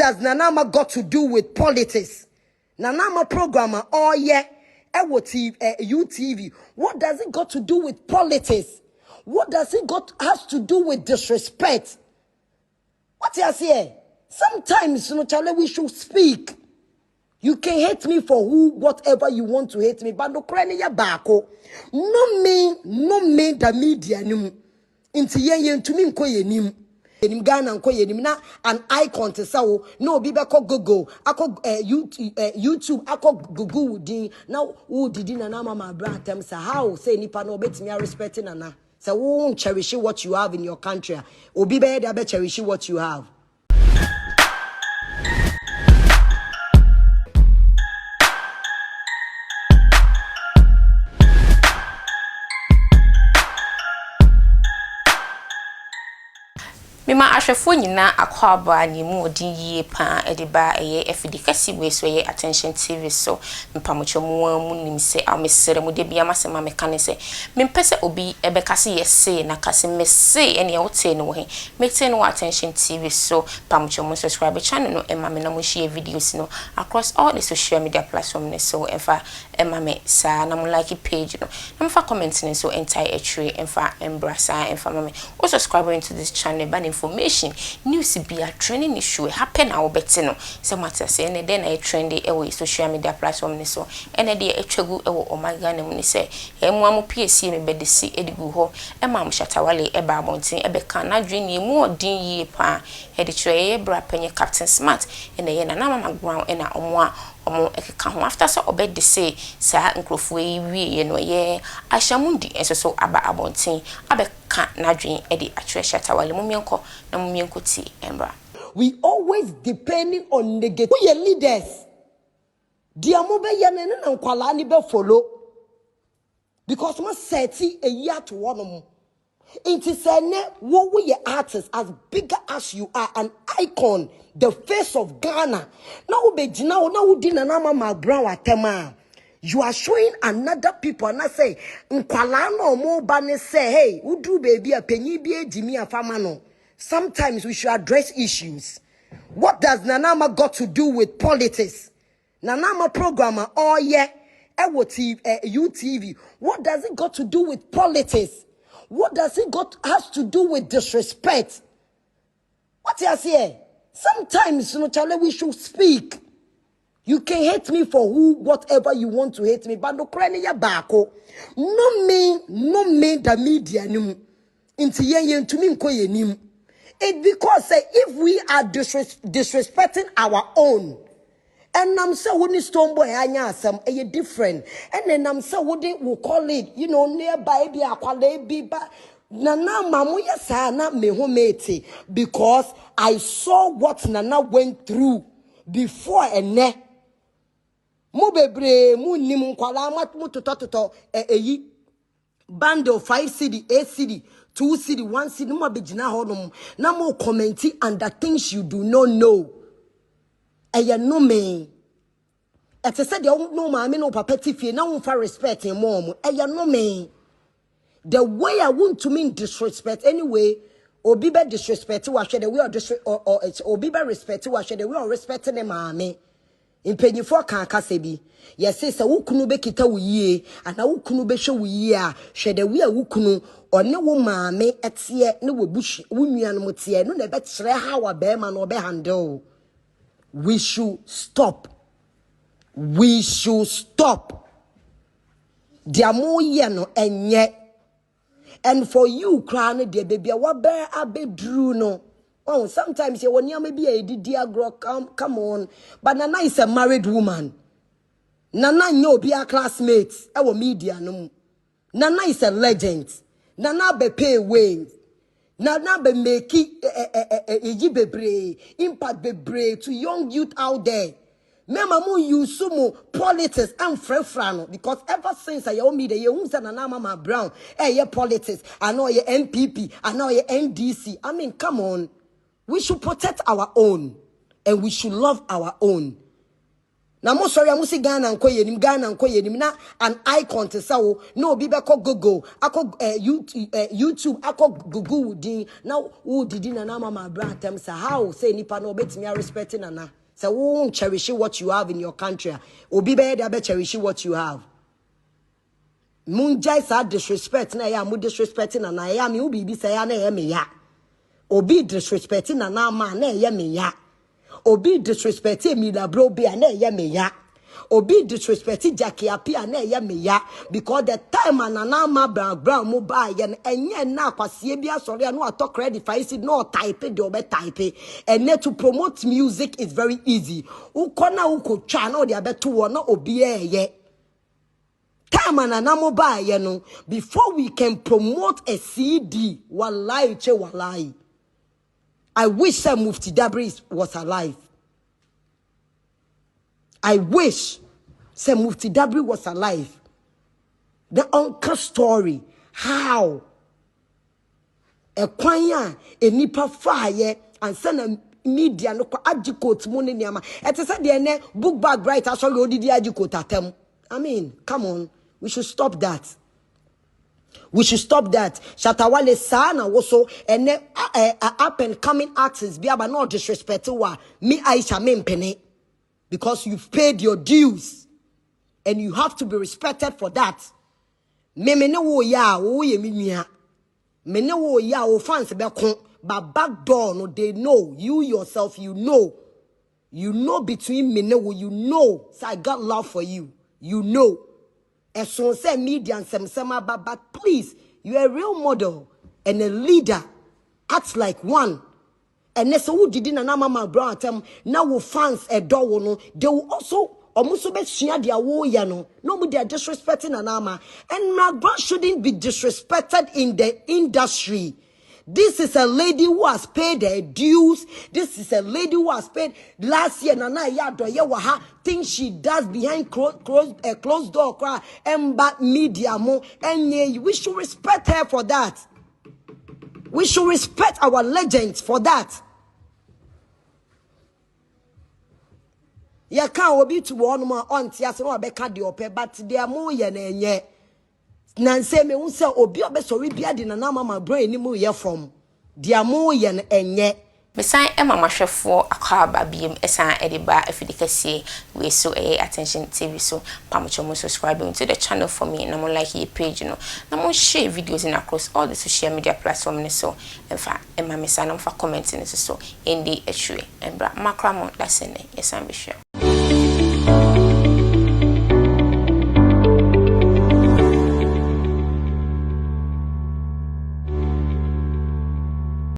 does Nana Ama got to do with politics? Nana Ama programmer, oh yeah, UTV. What does it got to do with politics? What does it has to do with disrespect? What you say? Sometimes, Charlie, we should speak. You can hate me for whatever you want to hate me, but no crying ya bako. No me the media nim. Inti yen to me nko yenim. Yenim Ghana nko yenim na an icon to sawo. No be beko Google. Ako YouTube ako Google din. Now who did Nana Ama McBrown tell me say how say nipa no bet me respecting Nana. So won't cherish what you have in your country. Obi be there be cherish what you have. Mema ahwefo nyina akwaba ni mu odin yie pa ediba eye efidikasi we so ye attention TV so mpamocho mu nim se amesere mu de bia masema meka se mempese obi ebekase yese na kase mese ene wote no he mete no attention TV so mpamocho mu subscribe channel no ema me na mo share videos no across all the social media platforms so enfa ema me sa na mo like page no na mfa comment ne so entire tree enfa embrasa enfa me o subscribe into this channel ban information news be a trending issue happen our better no so matter say and then I trendy away social media platform ni so and dey atwagu ewo omaga na mu say emu amu PSC me be de si edigu ho e ma Shatta Wale e ba abontin e be kan na dwen ni mu odin yie pa e de kire e bra penye Captain Smart and ye Nana Ama McBrown e na omo ekeka ho after so obed de say sa nkrofo e wie no ye Ayisha Modi enso so aba abontin abe kan na dwen e de atwe Shatta Wale mumienko na mumienko ti embra. We always depending on negative. We are leaders. Dia mo be yene na nkwala ni be follow because ma seti a year to one. Inti sene wo we artists as bigger as you are, an icon, the face of Ghana. Now be jina na wo di Nana Ama McBrown atema. You are showing another people and I say nkwala no mo ba ne say hey udu baby a penyi bi ejimi afama no. Sometimes we should address issues. What does Nana Ama got to do with politics? Nana Ama programmer, oh yeah, UTV. What does it got to do with politics? What does it has to do with disrespect? What you say? Sometimes, Charlie, we should speak. You can hate me for whatever you want to hate me, but no crying ya bako. No me the media nim. Inti yen to me nko yenim. It's because if we are disrespecting our own, and I'm so when stone boy anya some a different, and then I'm so what they will call it, nearby be a quality be but Nana mamu yasana me homete because I saw what Nana went through before and ne. Mu bebre mu nim kwala mat mu toto bundle 5 cedi 8 cedi 2 cedi 1 cedi mo begina honum na mo commenting under things you do not know eya no me e te said no ma me no papa tifie na won fa respect in mom eya no me the way I want to mean disrespect anyway obi be disrespect wa hwe the way or obi be respect wa hwe the way or respecting them maame impenyifo kan kase bi yesi se wukunu be kita wo yie ana wukunu be hwe wo yie a hwe de we a wukunu one wo maame etie ne wo bushi wo nua no motie no na be kire ha wa be ma no be handle. We should stop. Dia mo ye no enye. And for you cry no de baby wa be abedru no. Oh, sometimes you want to be a dear girl, come on. But Nana is a married woman. Nana no be a classmate. Our media no. Nana is a legend. Nana be pay way. Nana be make impact be brave to young youth out there. Mema mu use mo politics and frefrano because ever since I owe me the you say Nana Ama McBrown, your politics, I know your MPP, I know your NDC. I mean, come on. We should protect our own and we should love our own. na mo sorry amusi Ghana nko yenim na an icon te sa wo na obi be ko Google akọ YouTube akọ Google din na wo didi Nana Ama McBrown tem say how say nipa no obetimi respecting Nana say wo cherish what you have in your country obi be dey cherish what you have munjai sa disrespect na ya mu disrespecting Nana ya me obi bi say ya na ya me ya obi disrespecting Nana Ama na ya me ya obi disrespecting me la bro be na ya me ya obi disrespecting Jackie apia na ya me ya because the time Nana Ama McBrown mo ba ya enye na kwasie bia sori no ato credit fa isi no type de obe type and to promote music is very easy ukona ukotwa na ode abeto wo na obi eye time Nana mo ba ya no before we can promote a CD wallahi che wallahi I wish Sir Mufti Dabri was alive. I wish Sir Mufti Dabri was alive. The uncle story. How? A kwanya, a nipa fire, and send a media no ajikote money niama. Et is said the book bag right. I saw you did the ajikote atem. I mean, come on. We should stop that. We should stop that. Shatta Wale sana also and up and coming artists be about not disrespecting wa me Ayisha Modi because you've paid your dues and you have to be respected for that. Me no wo ya wo ye minia. Me no wo ya wo fans be kon but back door no they know you yourself you know between me no you know so I got love for you and so say media and some but please, you're a real model and a leader. Act like one. And that's who did Nana Ama McBrown them now will fans a door no. They will also almost be share their war no. Nobody are disrespecting Nana Ama. And McBrown shouldn't be disrespected in the industry. This is a lady who has paid her dues. This is a lady who has paid last year. Nana Yaha things she does behind closed door. And bad media mo. And we should respect her for that. We should respect our legends for that. Ya can't obi to one more auntie as no beka de ope, but they are more ye. Nanse me unse obi obesori bia de Nana Ama McBrown ni mu ye from dia mo ye enye mesan ema mahwefo akwaba biem esan ediba afidikase we so attention TV so pamocho mo subscribe to the channel for me na mo like your page no na mo share videos in across all the social media platforms so emfa ema mesan na mfa comment ni so endi etwe embra makra mo dasene esan be share